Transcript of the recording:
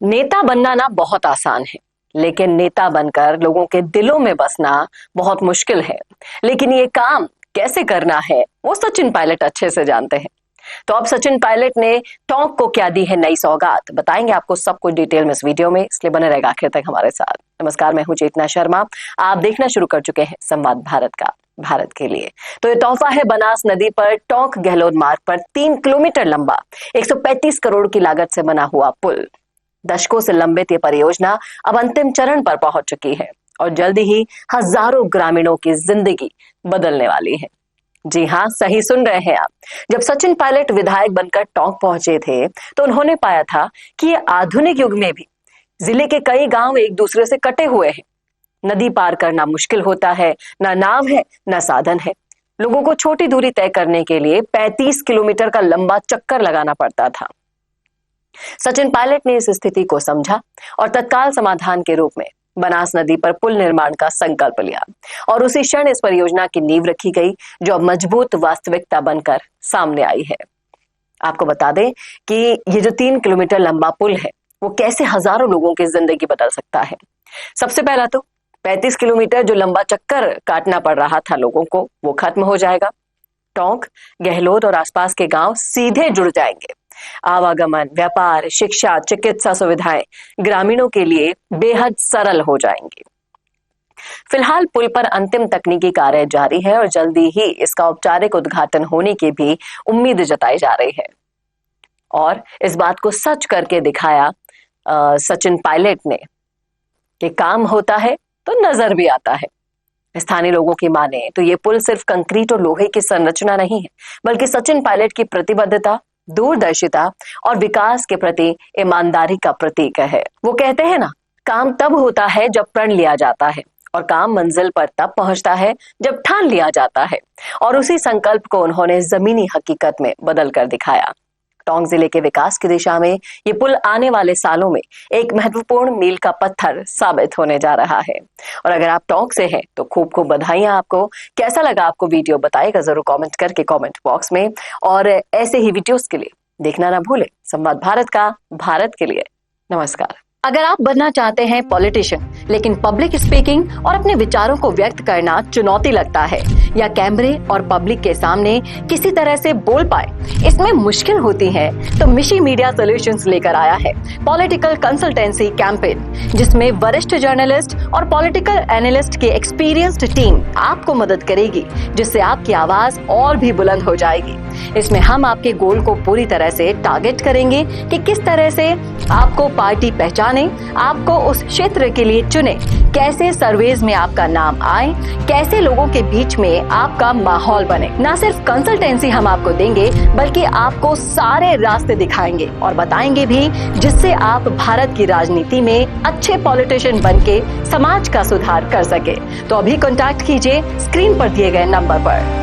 नेता बनना ना बहुत आसान है, लेकिन नेता बनकर लोगों के दिलों में बसना बहुत मुश्किल है। लेकिन ये काम कैसे करना है वो सचिन पायलट अच्छे से जानते हैं। तो अब सचिन पायलट ने टोंक को क्या दी है नई सौगात, बताएंगे आपको सब कुछ डिटेल में इस वीडियो में, इसलिए बने रहेगा आखिर तक हमारे साथ। नमस्कार, मैं हूं चेतना शर्मा। आप देखना शुरू कर चुके हैं संवाद भारत का, भारत के लिए। तो ये तोहफा है बनास नदी पर टोंक गहलोत मार्ग पर 3 किलोमीटर लंबा 135 करोड़ की लागत से बना हुआ पुल। दशकों से लंबित ये परियोजना अब अंतिम चरण पर पहुंच चुकी है और जल्दी ही हजारों ग्रामीणों की जिंदगी बदलने वाली है। जी हां, सही सुन रहे हैं आप। जब सचिन पायलट विधायक बनकर टोंक पहुंचे थे तो उन्होंने पाया था कि ये आधुनिक युग में भी जिले के कई गांव एक दूसरे से कटे हुए हैं। नदी पार करना मुश्किल होता है, ना नाव है ना साधन है। लोगों को छोटी दूरी तय करने के लिए 35 किलोमीटर का लंबा चक्कर लगाना पड़ता था। सचिन पायलट ने इस स्थिति को समझा और तत्काल समाधान के रूप में बनास नदी पर पुल निर्माण का संकल्प लिया और उसी क्षण इस परियोजना की नींव रखी गई, जो अब मजबूत वास्तविकता बनकर सामने आई है। आपको बता दें कि ये जो 3 किलोमीटर लंबा पुल है वो कैसे हजारों लोगों की जिंदगी बदल सकता है। सबसे पहला तो 35 किलोमीटर जो लंबा चक्कर काटना पड़ रहा था लोगों को, वो खत्म हो जाएगा। टोंक, गहलोत और आसपास के गांव सीधे जुड़ जाएंगे। आवागमन, व्यापार, शिक्षा, चिकित्सा सुविधाएं ग्रामीणों के लिए बेहद सरल हो जाएंगी। फिलहाल पुल पर अंतिम तकनीकी कार्य जारी है और जल्दी ही इसका औपचारिक उद्घाटन होने की भी उम्मीद जताई जा रही है। और इस बात को सच करके दिखाया सचिन पायलट ने कि काम होता है तो नजर भी आता है। स्थानीय लोगों की माने तो ये पुल सिर्फ कंक्रीट और लोहे की संरचना नहीं है, बल्कि सचिन पायलट की प्रतिबद्धता, दूरदर्शिता और विकास के प्रति ईमानदारी का प्रतीक है। वो कहते हैं ना, काम तब होता है जब प्रण लिया जाता है और काम मंजिल पर तब पहुंचता है जब ठान लिया जाता है। और उसी संकल्प को उन्होंने जमीनी हकीकत में बदल कर दिखाया। टोंक जिले के विकास की दिशा में ये पुल आने वाले सालों में एक महत्वपूर्ण मील का पत्थर साबित होने जा रहा है। और अगर आप टोंक से हैं तो खूब खूब बधाइयां आपको। कैसा लगा आपको वीडियो, बताइएगा जरूर कमेंट करके कमेंट बॉक्स में। और ऐसे ही वीडियोस के लिए देखना ना भूलें संवाद भारत का, भारत के लिए। नमस्कार। अगर आप बनना चाहते हैं पॉलिटिशियन, लेकिन पब्लिक स्पीकिंग और अपने विचारों को व्यक्त करना चुनौती लगता है, या कैमरे और पब्लिक के सामने किसी तरह से बोल पाए इसमें मुश्किल होती है, तो मिशी मीडिया सॉल्यूशंस लेकर आया है पॉलिटिकल कंसल्टेंसी कैंपेन, जिसमें वरिष्ठ जर्नलिस्ट और पॉलिटिकल एनालिस्ट की एक्सपीरियंस्ड टीम आपको मदद करेगी, जिससे आपकी आवाज और भी बुलंद हो जाएगी। इसमें हम आपके गोल को पूरी तरह से टारगेट करेंगे कि किस तरह से आपको पार्टी पहचाने, आपको उस क्षेत्र के लिए चुने, कैसे सर्वेज में आपका नाम आए, कैसे लोगों के बीच में आपका माहौल बने। न सिर्फ कंसल्टेंसी हम आपको देंगे, बल्कि आपको सारे रास्ते दिखाएंगे और बताएंगे भी, जिससे आप भारत की राजनीति में अच्छे पॉलिटिशियन बनके समाज का सुधार कर सके। तो अभी कॉन्टैक्ट कीजिए स्क्रीन पर दिए गए नंबर पर।